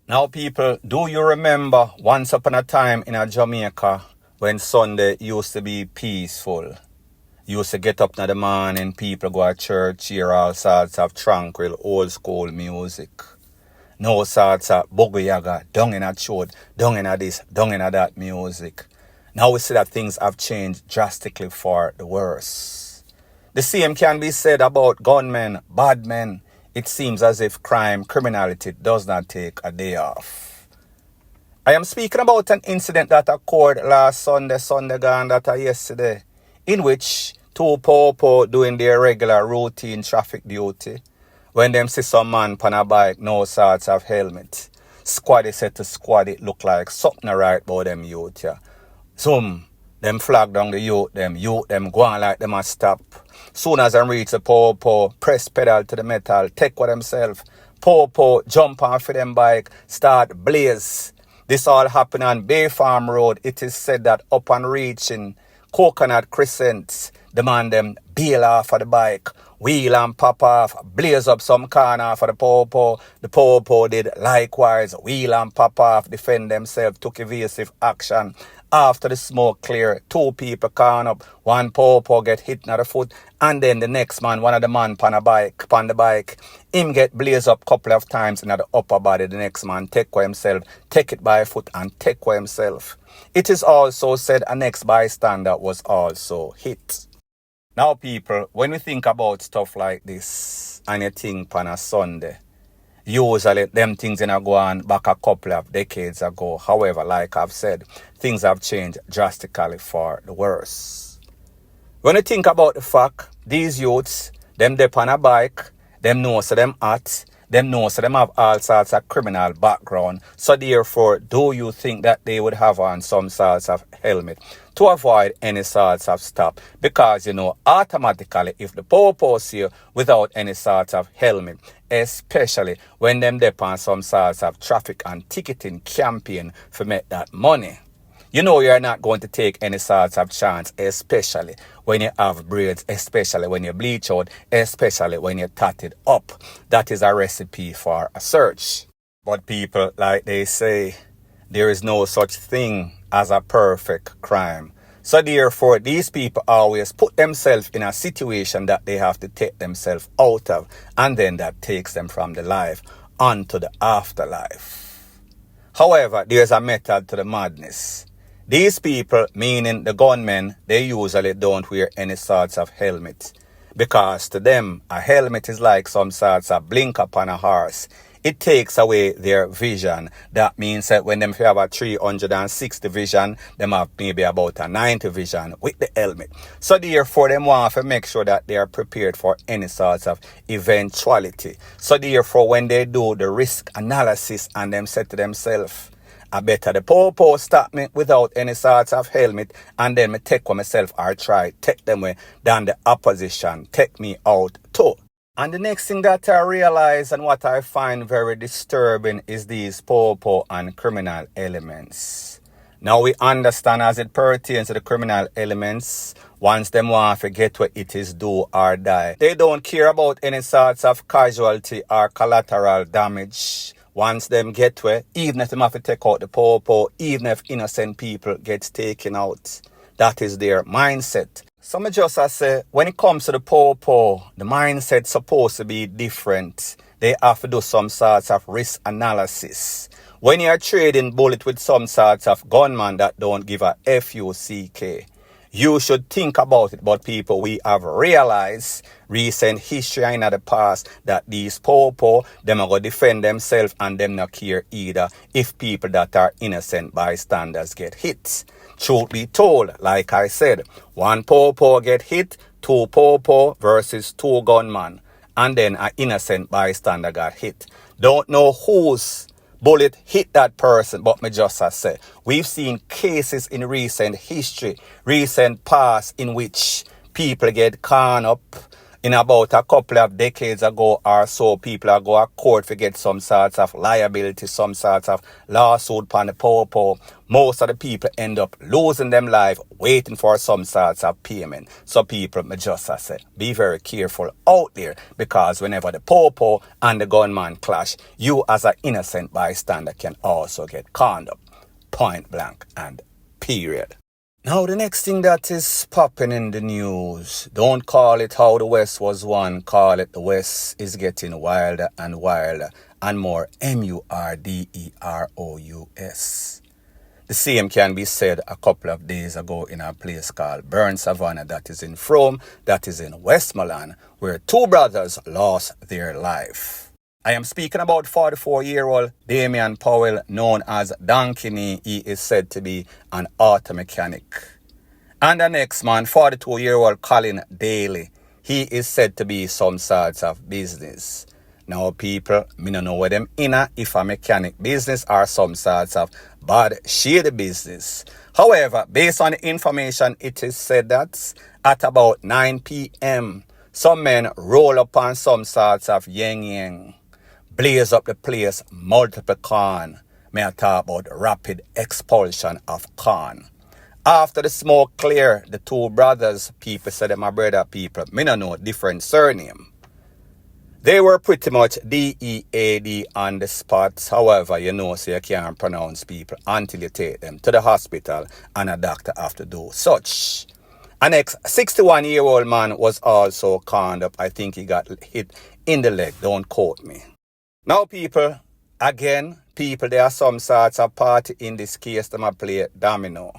Now, people, do you remember once upon a time in Jamaica when Sunday used to be peaceful? You used to get up in the morning, people go to church, hear all sorts of tranquil, old school music. No sorts of boogie yaga, down in a chode, down in a this, down in a that music. Now we see that things have changed drastically for the worse. The same can be said about gunmen, bad men. It seems as if criminality does not take a day off. I am speaking about an incident that occurred last Sunday gone that yesterday, in which two popo doing their regular routine traffic duty. When them see some man on a bike, no sorts of helmet. Squaddy said to squad, it look like something right about them youth, yeah. Zoom, them flag down the youth them go on like them a stop. Soon as them reach the popo, press pedal to the metal, take for themselves. Popo, jump on for them bike, start blaze. This all happened on Bay Farm Road. It is said that upon reaching Coconut Crescent, the man them bail off of the bike, wheel and pop off, blaze up some corner for the popo. The popo did likewise, wheel and pop off, defend themselves, took evasive action. After the smoke clear, two people can up, one popo get hit in the foot, and then the next man, one of the man on the bike, him get blaze up couple of times in the upper body. The next man take for himself, take it by foot and take for himself. It is also said a next bystander was also hit. Now, people, when we think about stuff like this, and you think on a Sunday, usually them things go on back a couple of decades ago. However, like I've said, things have changed drastically for the worse. When you think about the fact, these youths, them dip on a bike, them know so them hot, them know so them have all sorts of criminal background. So therefore, do you think that they would have on some sorts of helmet to avoid any sorts of stop? Because, automatically, if the popo see you without any sorts of helmet, especially when them depend on some sorts of traffic and ticketing campaign for make that money, you're not going to take any sorts of chance, especially when you have braids, especially when you bleach out, especially when you tat it up. That is a recipe for a search. But people, like they say, there is no such thing as a perfect crime. So therefore, these people always put themselves in a situation that they have to take themselves out of, and then that takes them from the life onto the afterlife. However, there's a method to the madness. These people, meaning the gunmen, they usually don't wear any sorts of helmet. Because to them, a helmet is like some sorts of blink upon a horse. It takes away their vision. That means that when them have a 360 vision, them have maybe about a 90 vision with the helmet. So therefore, them want to make sure that they are prepared for any sorts of eventuality. So therefore, when they do the risk analysis and them say to themselves, I better the popo stop me without any sorts of helmet, and then me take for myself or try take them away, than the opposition take me out too. And the next thing that I realize and what I find very disturbing is these popo and criminal elements. Now we understand as it pertains to the criminal elements, once them want to get where it is do or die, they don't care about any sorts of casualty or collateral damage. Once them get where, even if them have to take out the popo, even if innocent people gets taken out, that is their mindset. Some just say, when it comes to the popo, the mindset's supposed to be different. They have to do some sorts of risk analysis. When you're trading bullet with some sorts of gunman that don't give a fuck, you should think about it. But people, we have realized recent history in the past that these popo, them are going to defend themselves and them not care either if people that are innocent bystanders get hit. Truth be told, like I said, one popo get hit, two popo versus two gunmen, and then an innocent bystander got hit. Don't know whose bullet hit that person, but me just say, we've seen cases in recent history, recent past, in which people get caught up, In about a couple of decades ago or so, people are go to court to get some sorts of liability, some sorts of lawsuit on the POW. Most of the people end up losing them life waiting for some sorts of payment. So people, me just say, be very careful out there, because whenever the POW and the gunman clash, you as an innocent bystander can also get conned up. Point blank and period. Now the next thing that is popping in the news, don't call it how the West was won, call it the West is getting wilder and wilder and more MURDEROUS. The same can be said a couple of days ago in a place called Burn Savannah that is in Frome, that is in Westmoreland, where two brothers lost their life. I am speaking about 44-year-old Damian Powell, known as DNE. He is said to be an auto mechanic. And the next man, 42-year-old Colin Daly. He is said to be some sorts of business. Now, people, me don't know where them inner if a mechanic business or some sorts of bad shady business. However, based on the information, it is said that at about 9 p.m., some men roll upon some sorts of yang, blaze up the place, multiple corn. May I talk about rapid expulsion of corn. After the smoke clear, the two brothers, people said them my brother people, me no know different surname. They were pretty much DEAD on the spot. However, you know, so you can't pronounce people until you take them to the hospital and a doctor have to do such. An ex 61-year-old man was also conned up. I think he got hit in the leg. Don't quote me. Now, people, again, there are some sorts of party in this case that might play domino.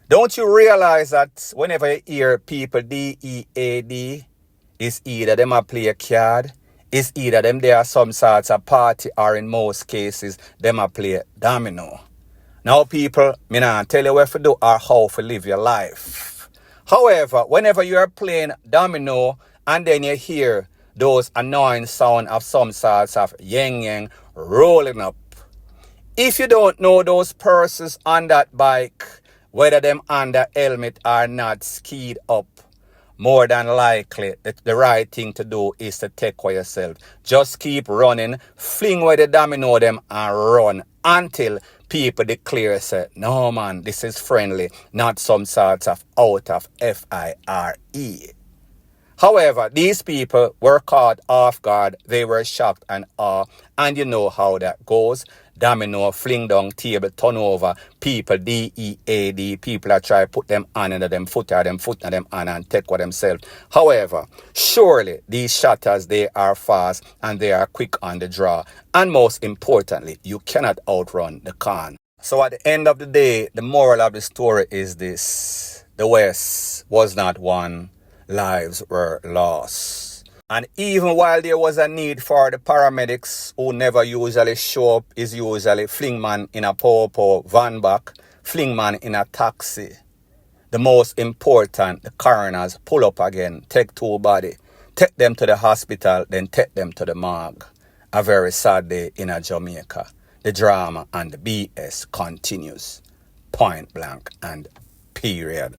Don't you realize that whenever you hear people DEAD, it's either them might play a card, it's either them there are some sorts of party, or in most cases, them might play domino. Now, people, me not tell you what to do or how to live your life. However, whenever you are playing domino and then you hear those annoying sound of some sorts of yang rolling up. If you don't know those persons on that bike, whether them under helmet or not skied up, more than likely the right thing to do is to take care of yourself. Just keep running, fling away the domino them and run until people declare, say, no man, this is friendly, not some sort of out of FIRE. However, these people were caught off guard. They were shocked and awe. And you know how that goes. Domino, fling down, table, turn over. People, DEAD, people that try to put them on under them foot or them foot on them on and take for themselves. However, surely these shutters, they are fast and they are quick on the draw. And most importantly, you cannot outrun the con. So at the end of the day, the moral of the story is this. The West was not won. Lives were lost. And even while there was a need for the paramedics who never usually show up, is usually flingman in a POW van back, flingman in a taxi. The most important, the coroners pull up again, take two body, take them to the hospital, then take them to the morgue. A very sad day in Jamaica. The drama and the BS continues. Point blank and period.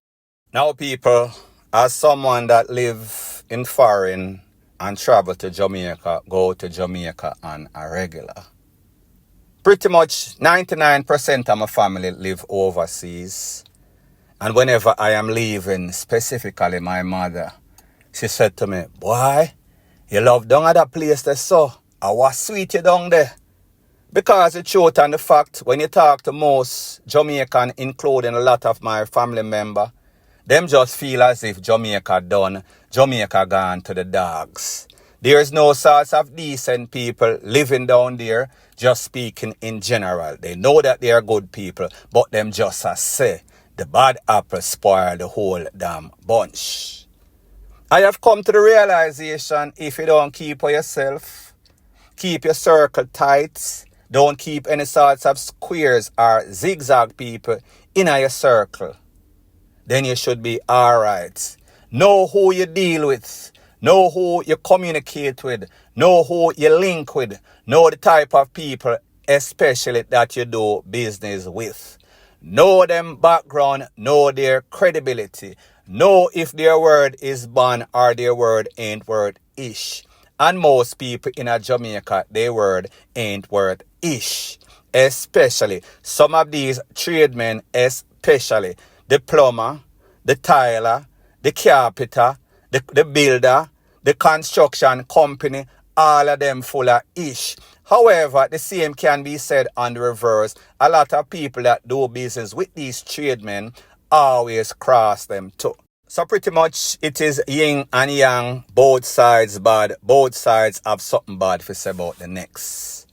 Now, people, as someone that live in foreign and travel to Jamaica, go to Jamaica on a regular. Pretty much 99% of my family live overseas. And whenever I am leaving, specifically my mother, she said to me, boy, you love down at that place there, so I was sweet you down there. Because the truth and the fact, when you talk to most Jamaican, including a lot of my family members, them just feel as if Jamaica done, Jamaica gone to the dogs. There is no sorts of decent people living down there, just speaking in general. They know that they are good people, but them just say, the bad apple spoil the whole damn bunch. I have come to the realization, if you don't keep for yourself, keep your circle tight, don't keep any sorts of squares or zigzag people in your circle, then you should be alright. Know who you deal with. Know who you communicate with. Know who you link with. Know the type of people, especially that you do business with. Know them background. Know their credibility. know if their word is bond or their word ain't worth ish. And most people in a Jamaica, their word ain't worth ish. Especially some of these tradesmen, especially the plumber, the tiler, the carpenter, the builder, the construction company, all of them full of ish. However, the same can be said on the reverse. A lot of people that do business with these tradesmen always cross them too. So pretty much it is yin and yang, both sides bad, both sides have something bad to say about the next.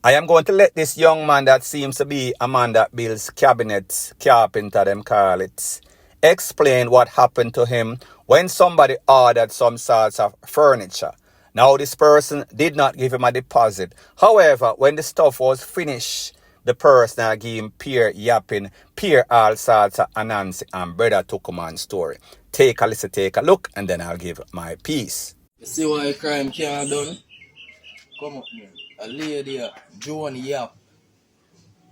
I am going to let this young man that seems to be a man that builds cabinets, carpenter them call it, explain what happened to him when somebody ordered some sorts of furniture. Now this person did not give him a deposit. However, when the stuff was finished, the person gave him peer yapping, peer all sorts of Anansi and brother took him on story. Take a listen, take a look, and then I'll give my piece. You see why crime can't done? Come up here. A lady, Joan Yap.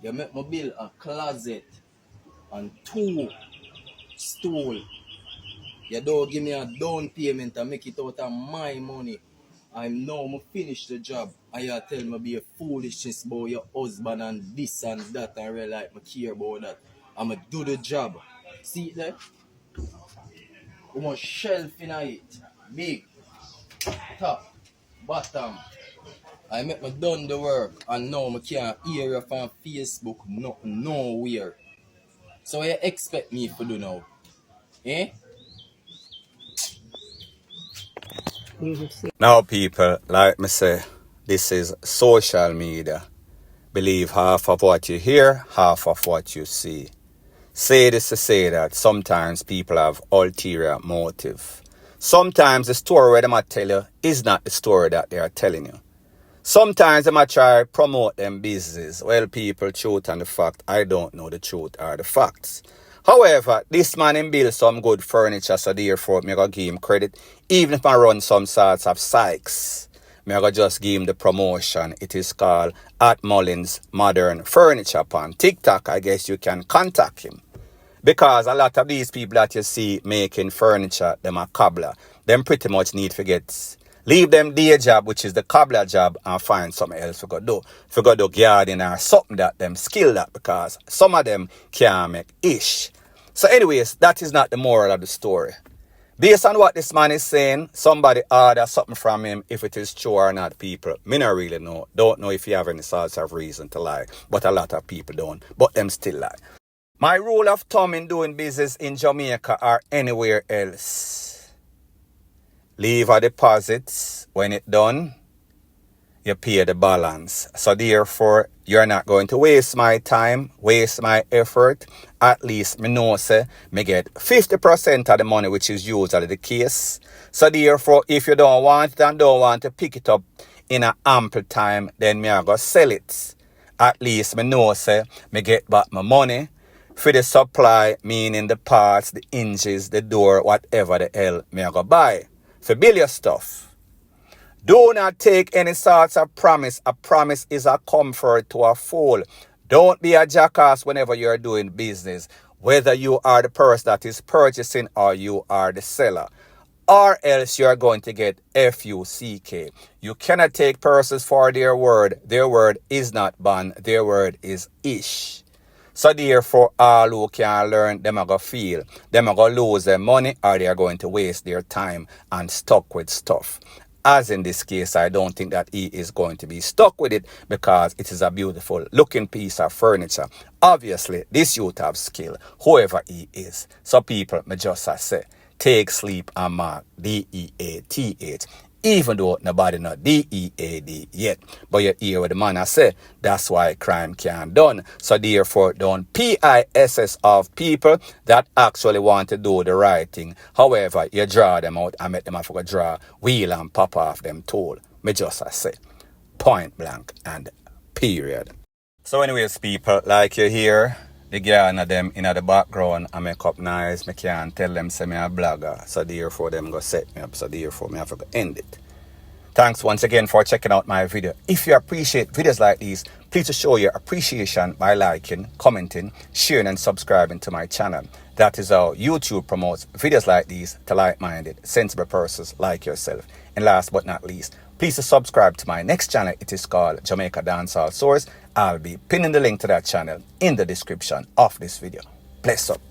You make me build a closet and 2 stool. You don't give me a down payment and make it out of my money. I know I finish the job. And you tell me be a foolishness about your husband and this and that and really like me care about that. I'm going to do the job. See it there? We must shelf in it. Big, top, bottom. I make me done the work and now I can't hear you from Facebook nowhere. So what you expect me to do now? Eh? Now people, like me say, this is social media. Believe half of what you hear, half of what you see. Say this to say that sometimes people have ulterior motive. Sometimes the story where they might tell you is not the story that they are telling you. Sometimes they might try to promote them business. Well, people, truth and the fact, I don't know the truth or the facts. However, this man him build some good furniture, so therefore me gonna give him credit. Even if I run some sorts of Sykes, me gonna just give him the promotion. It is called at Mullins Modern Furniture upon TikTok. I guess you can contact him. Because a lot of these people that you see making furniture, them are cobbler. Them pretty much need to get, leave them day job, which is the cobbler job, and find something else to go do. If you go do gardening or something that them skill at, because some of them can't make ish. So anyways, that is not the moral of the story. Based on what this man is saying, somebody order something from him, if it is true or not, people. Me not really know. Don't know if you have any sorts of reason to lie. But a lot of people don't. But them still lie. My rule of thumb in doing business in Jamaica or anywhere else. Leave a deposit. When it's done, you pay the balance. So therefore, you're not going to waste my time, waste my effort. At least me know say me get 50% of the money, which is usually the case. So therefore, if you don't want it and don't want to pick it up in an ample time, then me I go sell it. At least me know say me get back my money for the supply, meaning the parts, the hinges, the door, whatever the hell me I go buy. For build your stuff. Do not take any sorts of promise. A promise is a comfort to a fool. Don't be a jackass whenever you're doing business, whether you are the person that is purchasing or you are the seller. Or else you're going to get FUCK. You cannot take persons for their word. Their word is not bond. Their word is ish. So therefore, all who can learn, them are going to feel. Them are going to lose their money or they are going to waste their time and stuck with stuff. As in this case, I don't think that he is going to be stuck with it because it is a beautiful looking piece of furniture. Obviously, this youth have skill, whoever he is. So people, me just say, take sleep and mark DEATH. Even though nobody know DEAD yet. But you hear what the man I say, that's why crime can't done. So therefore, don't PISS of people that actually want to do the right thing. However, you draw them out and make them have to draw wheel and pop off them tool. Me just I say, point blank and period. So anyways, people, like you hear, the girl of them in the background and make up nice. Me can't tell them say me a blogger. So therefore them go set me up. So therefore me have to end it. Thanks once again for checking out my video. If you appreciate videos like these, please show your appreciation by liking, commenting, sharing and subscribing to my channel. That is how YouTube promotes videos like these to like-minded, sensible persons like yourself. And last but not least, please subscribe to my next channel. It is called Jamaica Dancehall Source. I'll be pinning the link to that channel in the description of this video. Bless up.